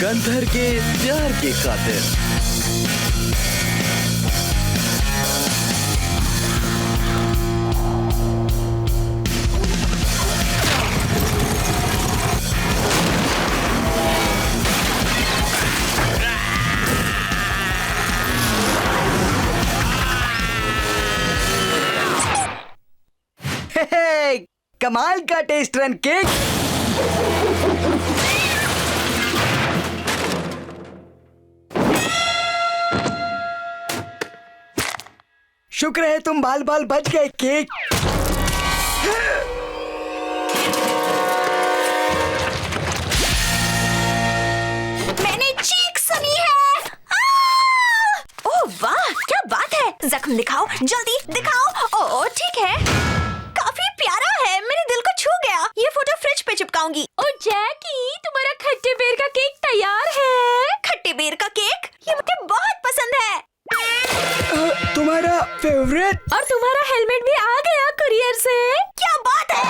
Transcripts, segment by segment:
गंधर के प्यार की खातिर। कमाल का टेस्ट रन केक। शुक्र है तुम बाल बाल बच गए केक। मैंने चीख सुनी है। ओह वाह, क्या बात है। जख्म दिखाओ, जल्दी दिखाओ। ओह ठीक है, काफी प्यारा है, मेरे दिल को छू गया। ये फोटो फ्रिज पे चिपकाऊंगी। ओ जैकी, तुम्हारा खट्टे बेर का केक तैयार है। खट्टे बेर का केक, ये मुझे बहुत पसंद है। तुम्हारा फेवरेट। और तुम्हारा हेलमेट भी आ गया कुरियर से। क्या बात है।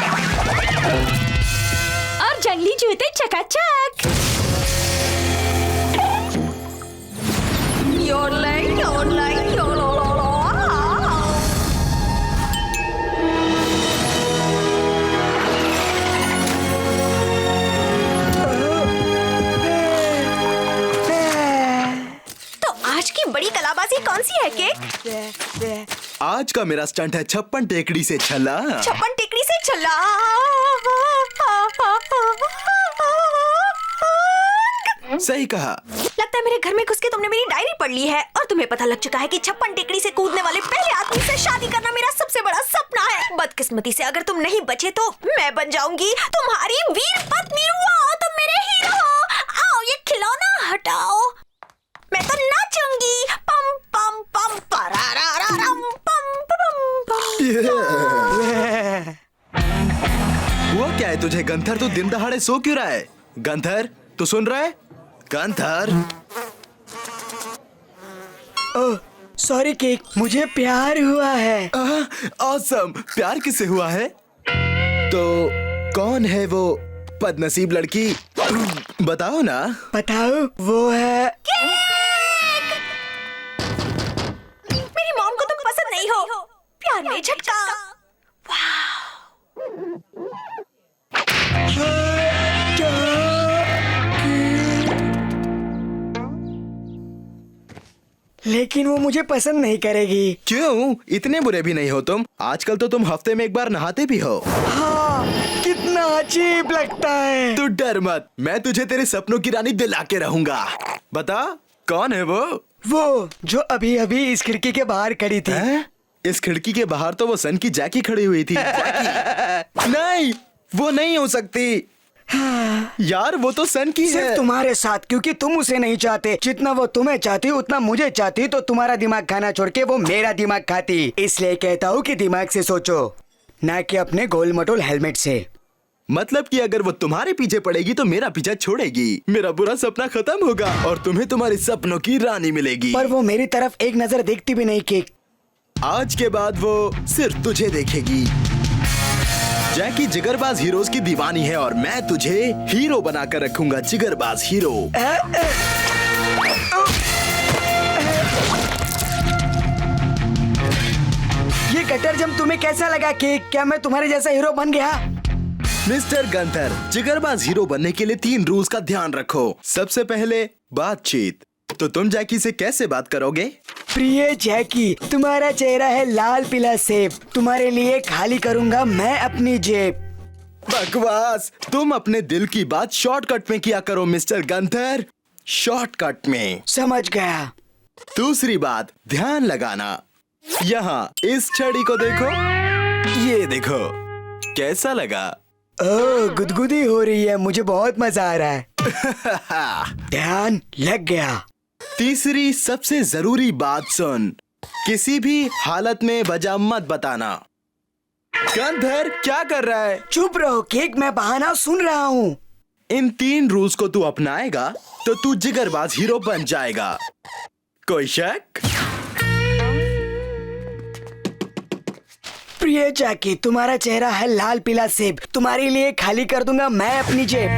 और जंगली जूते चकाचक। तो आज की बड़ी कलाबाजी कौन सी है केक? आज का मेरा स्टंट है 56 टेकड़ी से छला। 56 टेकड़ी से छला। सही कहा। लगता है मेरे घर में घुस के तुमने मेरी डायरी पढ़ ली है और तुम्हें पता लग चुका है कि 56 टेकड़ी से कूदने वाले पहले आदमी से शादी करना मेरा सबसे बड़ा सपना है। बदकिस्मती से अगर तुम नहीं बचे तो मैं बन जाऊंगी तुम्हारी वीर पत्नी। वाह, तुम मेरे हीरो हो। आओ ये खिलौना हटाओ, मैं तो नाचूंगी। पम पम पम परारारारम, पम पम पम। वो क्या है तुझे गंधर? तू दिन दहाड़े सो क्यों रहा है? गंधर तू सुन रहा है? गंधर। ओह सॉरी केक, मुझे प्यार हुआ है। ऑसम। प्यार किससे हुआ है? तो कौन है वो बदनसीब लड़की? बताओ ना। बताओ, वो है मेरी मॉम को तुम पसंद नहीं हो। प्यार में झटका। लेकिन वो मुझे पसंद नहीं करेगी। क्यों? इतने बुरे भी नहीं हो तुम। आजकल तो तुम हफ्ते में एक बार नहाते भी हो। हाँ, कितना अजीब लगता है। तू डर मत, मैं तुझे तेरे सपनों की रानी दिला के रहूंगा। बता कौन है वो जो अभी अभी इस खिड़की के बाहर खड़ी थी। है? इस खिड़की के बाहर तो वो सन की जैकी खड़ी हुई थी। नहीं, वो नहीं हो सकती यार, वो तो सन की सिर्फ है। तुम्हारे साथ, क्योंकि तुम उसे नहीं चाहते। जितना वो तुम्हें चाहती उतना मुझे चाहती, तो तुम्हारा दिमाग खाना छोड़ के वो मेरा दिमाग खाती। इसलिए कहता हूँ कि दिमाग से सोचो, ना कि अपने गोल मटोल हेलमेट से। मतलब कि अगर वो तुम्हारे पीछे पड़ेगी तो मेरा पीछा छोड़ेगी। मेरा बुरा सपना खत्म होगा और तुम्हें तुम्हारी सपनों की रानी मिलेगी। पर वो मेरी तरफ एक नजर देखती भी नहीं केक। आज के बाद वो सिर्फ तुझे देखेगी। जैकी जिगरबाज हीरोज की दीवानी है और मैं तुझे हीरो बनाकर रखूंगा। जिगरबाज हीरो। ये कटर जम तुम्हें कैसा लगा केक? क्या मैं तुम्हारे जैसा हीरो बन गया? मिस्टर गंधर, जिगरबाज हीरो बनने के लिए 3 रूल्स का ध्यान रखो। सबसे पहले बातचीत। तो तुम जैकी से कैसे बात करोगे? प्रिय जैकी, तुम्हारा चेहरा है लाल पीला सेब। तुम्हारे लिए खाली करूंगा मैं अपनी जेब। बकवास। तुम अपने दिल की बात शॉर्टकट में किया करो मिस्टर गंधर। शॉर्टकट में। समझ गया। दूसरी बात, ध्यान लगाना। यहाँ इस छड़ी को देखो, ये देखो। कैसा लगा? ओह, गुदगुदी हो रही है। मुझे बहुत मजा आ रहा है। ध्यान लग गया। तीसरी सबसे जरूरी बात सुन, किसी भी हालत में वजह मत बताना। गंधर क्या कर रहा है? चुप रहो केक, मैं बहाना सुन रहा हूँ। इन 3 रूल्स को तू अपनाएगा तो तू जिगरबाज हीरो बन जाएगा। कोई शक? प्रिय जैकी, तुम्हारा चेहरा है लाल पीला सेब। तुम्हारे लिए खाली कर दूंगा मैं अपनी जेब।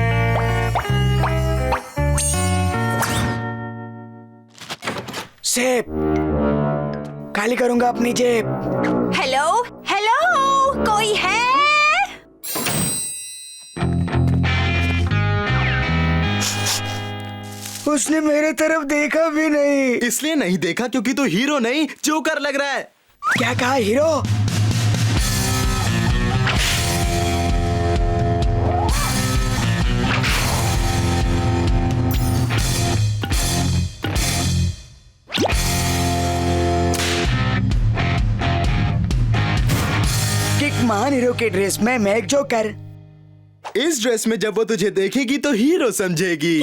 से खाली करूंगा अपनी जेब। हेलो हेलो, कोई है? उसने मेरे तरफ देखा भी नहीं। इसलिए नहीं देखा क्योंकि तू हीरो नहीं जोकर लग रहा है। क्या कहा हीरो? किक महान हीरो के ड्रेस में मैं एक जोकर। इस ड्रेस में जब वो तुझे देखेगी तो हीरो समझेगी।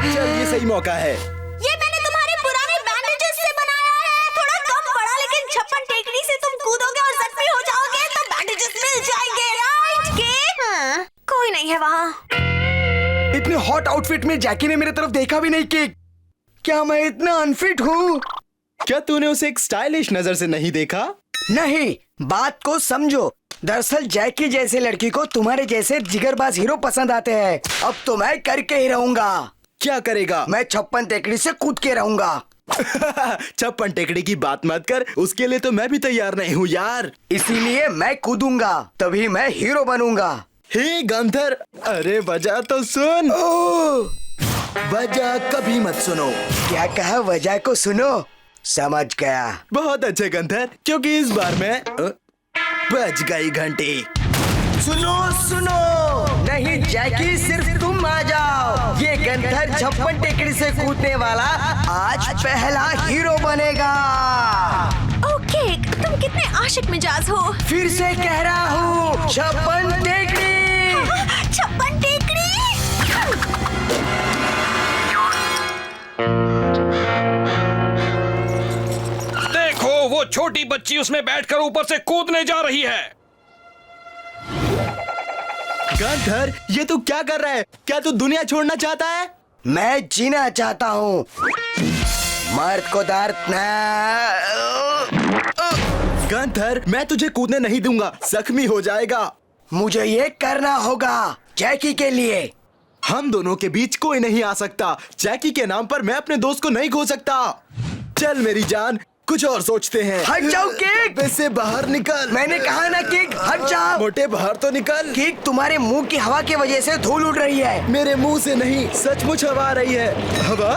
चल ये सही मौका है। ये मैंने तुम्हारे पुराने बैंडेजेस से बनाया है। थोड़ा कम पड़ा, लेकिन छप्पन टेकड़ी से तुम कूदोगे और जख्मी हो जाओगे तो बैंडेजेस मिल जाएंगे, राइट केक? कोई नहीं है वहाँ। इतने हॉट आउटफिट में जैकी ने मेरे तरफ देखा भी नहीं। केक, क्या मैं इतना अनफिट हूँ? क्या तूने उसे एक स्टाइलिश नजर से नहीं देखा? नहीं, बात को समझो। दरअसल जैकी जैसे लड़की को तुम्हारे जैसे जिगरबाज हीरो पसंद आते हैं। अब तो मैं करके ही रहूंगा। क्या करेगा? मैं छप्पन टेकड़ी से कूद के रहूंगा। छप्पन टेकड़ी की बात मत कर, उसके लिए तो मैं भी तैयार नहीं हूँ यार। इसीलिए मैं कूदूंगा, तभी मैं हीरो बनूंगा। हे गंधर, अरे वजह तो सुन। वजह कभी मत सुनो। क्या कहा? वजह को सुनो। समझ गया। बहुत अच्छे गंधर, क्योंकि इस बार मैं बज गई घंटी। सुनो सुनो, नहीं जैकी, सिर्फ तुम आ जाओ। ये गंधर छप्पन टेकड़ी से कूदने वाला आज पहला हीरो बनेगा। ओके, तुम कितने आशिक मिजाज हो। फिर से कह रहा हूँ, छप्पन टेकड़ी। छप्पन टेकड़ी। देखो, वो छोटी बच्ची उसमें बैठकर ऊपर से कूदने जा रही है। गंधर, ये तू क्या कर रहा है? क्या तू दुनिया छोड़ना चाहता है? मैं जीना चाहता हूँ। मर्द को दर्द न। गंधर, मैं तुझे कूदने नहीं दूंगा, जख्मी हो जाएगा। मुझे ये करना होगा जैकी के लिए। हम दोनों के बीच कोई नहीं आ सकता। जैकी के नाम पर मैं अपने दोस्त को नहीं खो सकता। चल मेरी जान, कुछ और सोचते हैं। हट जाओ केक। से बाहर निकल। मैंने कहा ना केक, हट जाओ। मोटे बाहर तो निकल। केक, तुम्हारे मुंह की हवा की वजह से धूल उड़ रही है। मेरे मुंह से नहीं, सचमुच हवा आ रही है। हवा?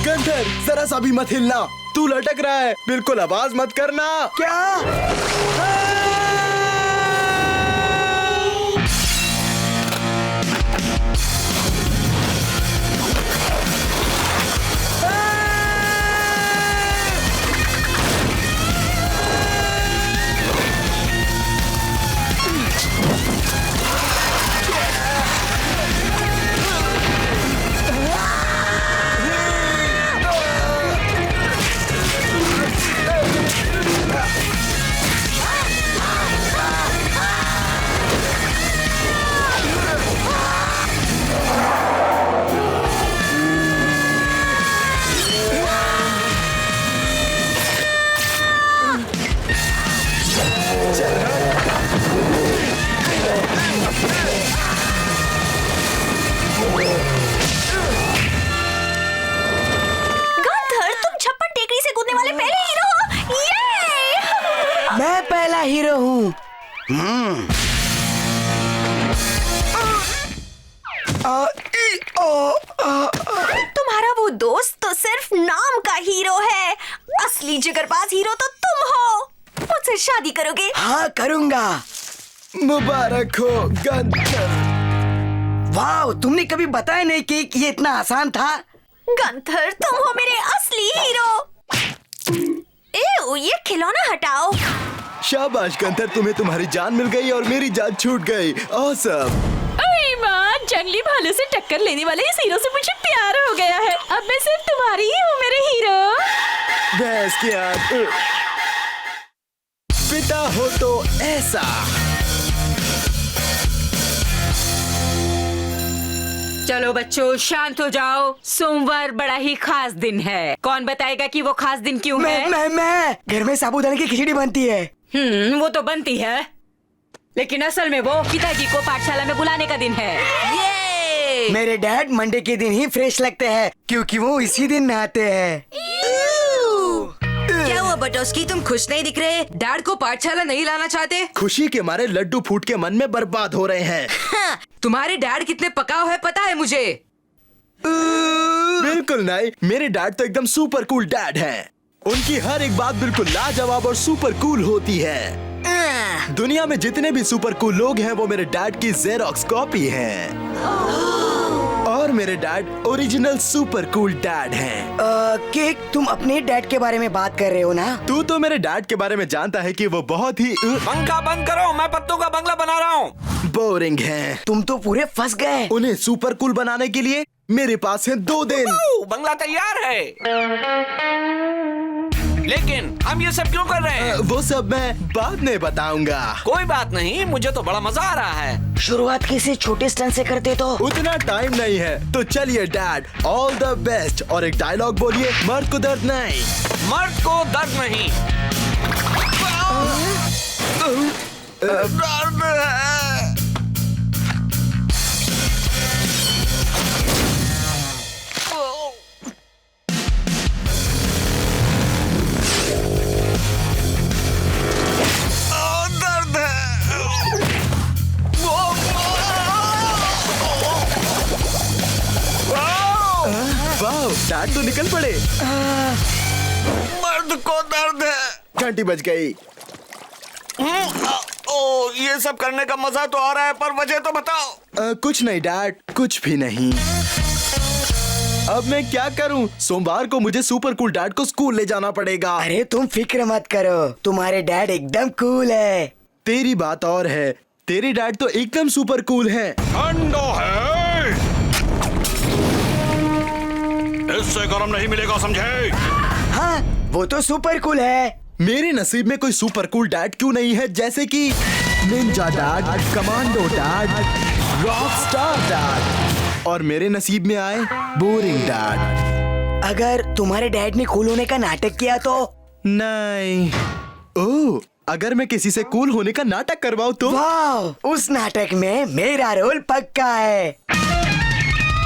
गंधर, जरा सा भी मत हिलना। तू लटक रहा है, बिल्कुल आवाज मत करना। क्या? मैं पहला हीरो हूँ। तुम्हारा वो दोस्त तो सिर्फ नाम का हीरो है, असली जिगरबाज हीरो तो तुम हो। मुझसे शादी करोगे? हाँ करूँगा। मुबारक हो गंधर। वाह, तुमने कभी बताया नहीं कि ये इतना आसान था। गंधर, तुम हो मेरे असली हीरो। एव, ये खिलौना हटाओ। शाबाश गंधर, तुम्हें तुम्हारी जान मिल गई और मेरी जान छूट गई। ऑसम। अरे माँ, जंगली भालू से टक्कर लेने वाले इस हीरो से मुझे प्यार हो गया है। अब मैं सिर्फ तुम्हारी ही हूँ मेरे हीरो। भैंस की आंख। पिता हो तो ऐसा। चलो बच्चों, शांत हो जाओ। सोमवार बड़ा ही खास दिन है। कौन बताएगा कि वो खास दिन क्यों है? मैं घर में साबूदाने की खिचड़ी बनती है। वो तो बनती है, लेकिन असल में वो पिताजी को पाठशाला में बुलाने का दिन है। ये मेरे डैड मंडे के दिन ही फ्रेश लगते हैं क्योंकि वो इसी दिन नहाते हैं। क्या हुआ बटोस्की, तुम खुश नहीं दिख रहे? डैड को पाठशाला नहीं लाना चाहते? खुशी के मारे लड्डू फूट के मन में बर्बाद हो रहे हैं। हाँ, तुम्हारे डैड कितने पकाऊ है पता है मुझे। बिल्कुल नहीं, मेरे डैड तो एकदम सुपर कूल डैड हैं। उनकी हर एक बात बिल्कुल लाजवाब और सुपर कूल होती है। दुनिया में जितने भी सुपर कूल लोग हैं वो मेरे डैड की जेरोक्स कॉपी हैं। और मेरे dad original super cool dad हैं। केक, तुम अपने डैड के बारे में बात कर रहे हो ना? तू तो मेरे डैड के बारे में जानता है कि वो बहुत ही पंखा बंद करो, मैं पत्तों का बंगला बना रहा हूँ। बोरिंग हैं। तुम तो पूरे फंस गए। उन्हें सुपर कूल बनाने के लिए मेरे पास है 2 दिन। बंगला तैयार है, लेकिन हम ये सब क्यों कर रहे हैं? वो सब मैं बाद में बताऊंगा। कोई बात नहीं, मुझे तो बड़ा मजा आ रहा है। शुरुआत किसी छोटे स्टंट से करते तो। उतना टाइम नहीं है, तो चलिए डैड, ऑल द बेस्ट। और एक डायलॉग बोलिए, मर्द को दर्द नहीं। मर्द को दर्द नहीं। दर्द है। दर्द है। वाह, डैड तो निकल पड़े। मर्द को दर्द है। घंटी बज गई। ओ, ये सब करने का मजा तो आ रहा है, पर वजह तो बताओ। कुछ नहीं डैड, कुछ भी नहीं। अब मैं क्या करूं? सोमवार को मुझे सुपर कूल डैड को स्कूल ले जाना पड़ेगा। अरे तुम फिक्र मत करो, तुम्हारे डैड एकदम कूल है। तेरी बात और है, तेरे डैड तो एकदम सुपर कूल है। ठंडा है, इससे गरम नहीं मिलेगा, समझे? हाँ, वो तो सुपर कूल है। मेरे नसीब में कोई सुपर कूल डैड क्यों नहीं है, जैसे कि Ninja dad, commando dad, rock star dad. और मेरे नसीब में आए बोरिंग डैड। अगर तुम्हारे डैड ने कूल होने का नाटक किया तो? नहीं। ओह, अगर मैं किसी से कूल होने का नाटक करवाऊं तो? वाह, उस नाटक में मेरा रोल पक्का है।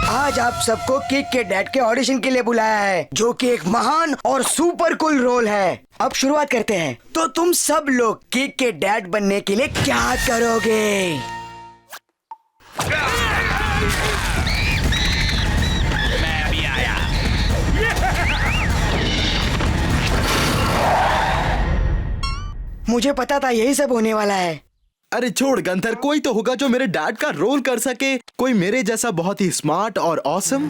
आज आप सबको किक के डैड के ऑडिशन के लिए बुलाया है, जो कि एक महान और सुपर कूल रोल है। अब शुरुआत करते हैं। तो तुम सब लोग किक के डैड बनने के लिए क्या करोगे? मैं भी आया। मुझे पता था यही सब होने वाला है। अरे छोड़ गंथर, कोई तो होगा जो मेरे डैड का रोल कर सके। कोई मेरे जैसा बहुत ही स्मार्ट और ऑसम।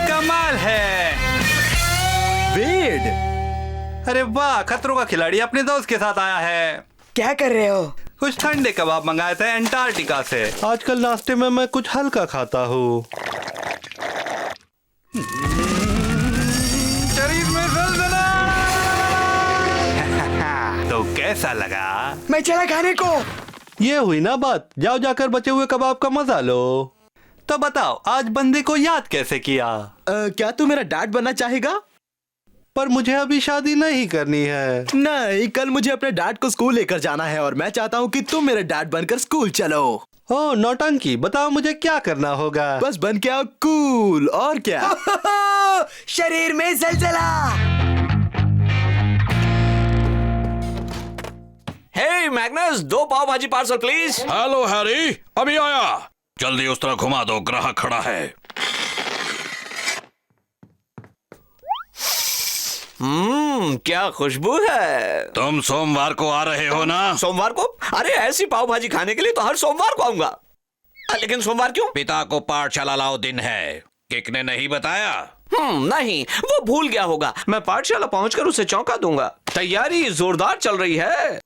कमाल है। वेड, अरे वाह, खतरों का खिलाड़ी अपने दोस्त के साथ आया है। क्या कर रहे हो? कुछ ठंडे कबाब मंगाए थे अंटार्कटिका से। आजकल नाश्ते में मैं कुछ हल्का खाता हूँ। शरीर में जलजला। तो कैसा लगा? मैं चला खाने को। ये हुई ना बात, जाओ जाकर बचे हुए कबाब का मजा लो। तो बताओ, आज बंदे को याद कैसे किया? क्या तू मेरा डैड बनना चाहेगा? पर मुझे अभी शादी नहीं करनी है। नहीं, कल मुझे अपने डैड को स्कूल लेकर जाना है और मैं चाहता हूँ कि तुम मेरे डैड बनकर स्कूल चलो। ओह नौटंकी, बताओ मुझे क्या करना होगा? बस बन के आओ कूल, और क्या। शरीर में जलजला। हे मैग्नस, 2 पाव भाजी पार्सल प्लीज। हेलो हैरी, अभी आया। जल्दी उस तरह घुमा दो, ग्राहक खड़ा है। क्या खुशबू है। तुम सोमवार को आ रहे हो ना? सोमवार को? अरे ऐसी पाव भाजी खाने के लिए तो हर सोमवार को आऊंगा। लेकिन सोमवार क्यों? पिता को पाठशाला लाओ दिन है, किक ने नहीं बताया। नहीं, वो भूल गया होगा। मैं पाठशाला पहुंचकर उसे चौंका दूंगा। तैयारी जोरदार चल रही है।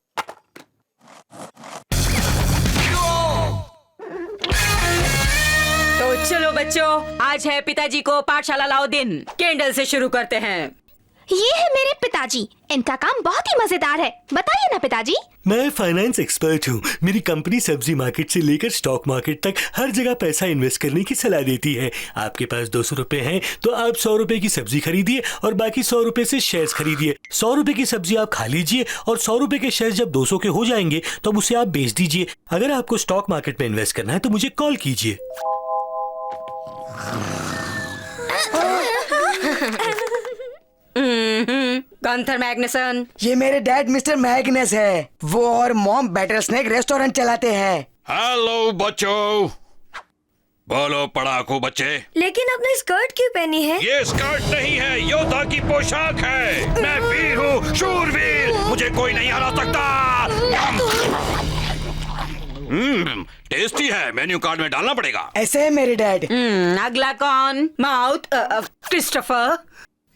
तो चलो बच्चों, आज है पिताजी को पाठशाला लाओ दिन। कैंडल से शुरू करते हैं। ये है मेरे पिताजी। इनका काम बहुत ही मजेदार है। बताइए ना पिताजी। मैं फाइनेंस एक्सपर्ट हूँ। मेरी कंपनी सब्जी मार्केट से लेकर स्टॉक मार्केट तक हर जगह पैसा इन्वेस्ट करने की सलाह देती है। आपके पास 200 रुपए हैं तो आप 100 रुपए की सब्जी खरीदिए और बाकी 100 रुपए से शेयर्स खरीदिए। 100 रुपए की सब्जी आप खा लीजिए और 100 रुपए के शेयर्स जब 200 के हो जाएंगे तो उसे आप बेच दीजिए। अगर आपको स्टॉक मार्केट में इन्वेस्ट करना है तो मुझे कॉल कीजिए। Gunther Magnusson. ये मेरे डैड मिस्टर मैग्नस है। वो और मॉम बैटर स्नैक रेस्टोरेंट चलाते हैं। हेलो बच्चों, बोलो पढ़ाकू बच्चे। लेकिन आपने स्कर्ट क्यों पहनी है? ये स्कर्ट नहीं है, योद्धा की पोशाक है। मैं वीर हूँ, शूरवीर, मुझे कोई नहीं हरा सकता। टेस्टी है, मेन्यू कार्ड में डालना पड़ेगा। ऐसे है मेरे डैड। अगला कौन? Mouth Christopher.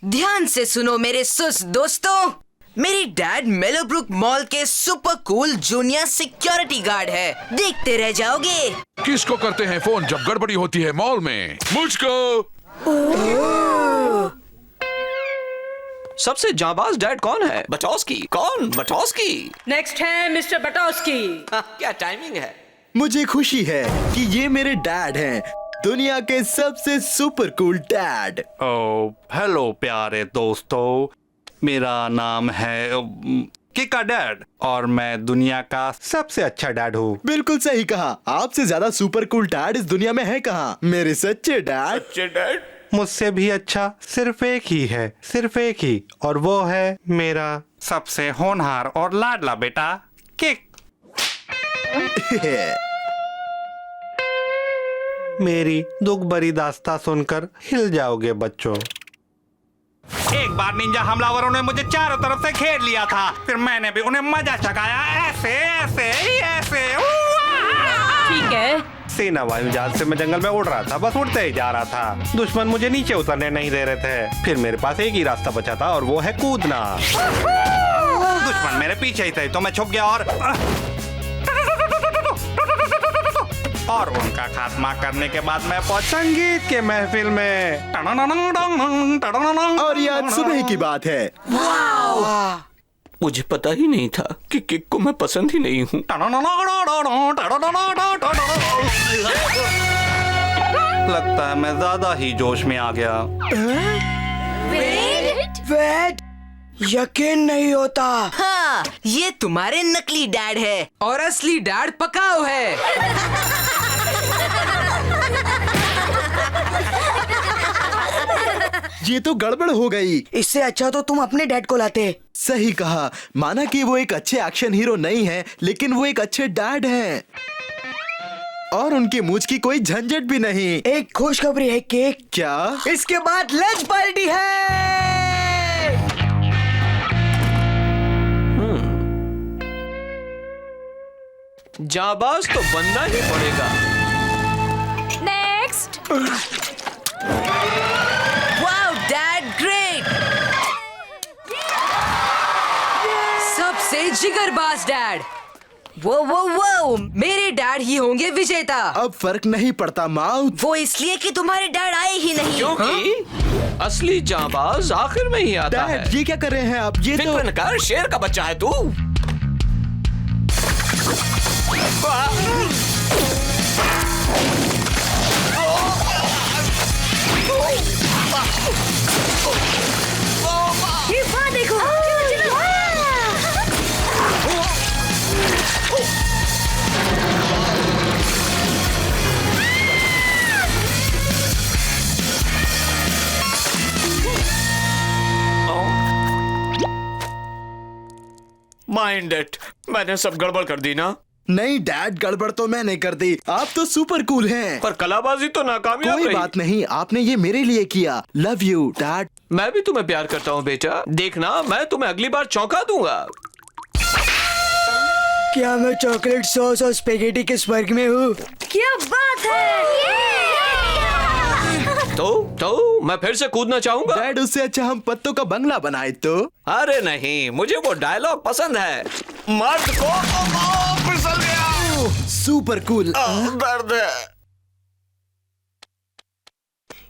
ध्यान से सुनो मेरे सुस दोस्तों, मेरी डैड मेलोब्रुक मॉल के super cool junior security guard है। देखते रह जाओगे। किसको करते हैं फोन जब गड़बड़ी होती है मॉल में? मुझको। सबसे जाबाज डैड कौन है? बटोस्की। कौन? बटोस्की। नेक्स्ट है मिस्टर बटोस्की। क्या टाइमिंग है। मुझे खुशी है कि ये मेरे डैड हैं, दुनिया के सबसे सुपर कूल डैड। ओ हेलो प्यारे दोस्तों, मेरा नाम है किका डैड और मैं दुनिया का सबसे अच्छा डैड हूँ। बिल्कुल सही कहा। आपसे ज्यादा सुपर कूल डैड इस दुनिया में है कहाँ, मेरे सच्चे डैड। सच्चे डैड मुझसे भी अच्छा सिर्फ एक ही है, सिर्फ एक ही, और वो है मेरा सबसे होनहार और लाडला बेटा किक। मेरी दुख भरी दास्तां सुनकर हिल जाओगे बच्चों। एक बार निंजा हमलावरों ने मुझे चारों तरफ से घेर लिया था, फिर मैंने भी उन्हें मजा चखाया, ऐसे ऐसे ऐसे। ठीक है। सेना वायु जहाज से मैं जंगल में उड़ रहा था, बस उड़ते ही जा रहा था। दुश्मन मुझे नीचे उतरने नहीं दे रहे थे। फिर मेरे पास एक ही रास्ता बचा था और वो है कूदना। दुश्मन मेरे पीछे ही थे तो मैं छुप गया और उनका खात्मा करने के बाद मैं पहुंच संगीत के महफिल में। और ये आज सुबह की बात है। मुझे पता ही नहीं था कि किक को मैं पसंद ही नहीं हूँ। लगता है मैं ज्यादा ही जोश में आ गया। वेट, यकीन नहीं होता। हाँ, ये तुम्हारे नकली डैड है और असली डैड पकाओ है। ये तो गड़बड़ हो गई। इससे अच्छा तो तुम अपने डैड को लाते। सही कहा। माना कि वो एक अच्छे एक्शन हीरो नहीं है, लेकिन वो एक अच्छे डैड हैं। और उनकी मूंछ की कोई झंझट भी नहीं। एक खुशखबरी है केक। क्या? इसके बाद लंच पार्टी है। जाबाज तो बनना ही पड़ेगा। नेक्स्ट। Wow dad, great. सबसे जिगरबाज डैड। वो मेरे डैड ही होंगे विजेता। अब फर्क नहीं पड़ता माउथ। वो इसलिए कि तुम्हारे डैड आए ही नहीं। क्योंकि असली जाबाज आखिर में ही आता है। डैड, ये क्या कर रहे हैं आप? ये तो फिक्र न कर, शेर का बच्चा है तू। ये वहाँ देखो। माइंड इट, मैंने सब गड़बड़ कर दी ना। नहीं डैड, गड़बड़ तो मैं नहीं कर दी। आप तो सुपर कूल हैं। पर कलाबाजी तो नाकामयाब कोई रही। बात नहीं, आपने ये मेरे लिए किया। Love you dad. मैं भी तुम्हें प्यार करता हूँ बेटा। देखना, मैं तुम्हें अगली बार चौंका दूंगा। क्या मैं चॉकलेट सॉस और स्पेगेटी के स्वर्ग में हूँ? क्या बात है। तो मैं फिर से कूदना चाहूंगा। डैड, उससे अच्छा हम पत्तों का बंगला बनाए तो। अरे नहीं, मुझे वो डायलॉग पसंद है। मर्द को फिसल गया। Super cool. दर्द है।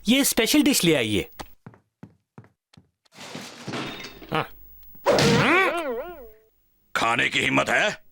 ये स्पेशल डिश ले आइए। आने की हिम्मत है?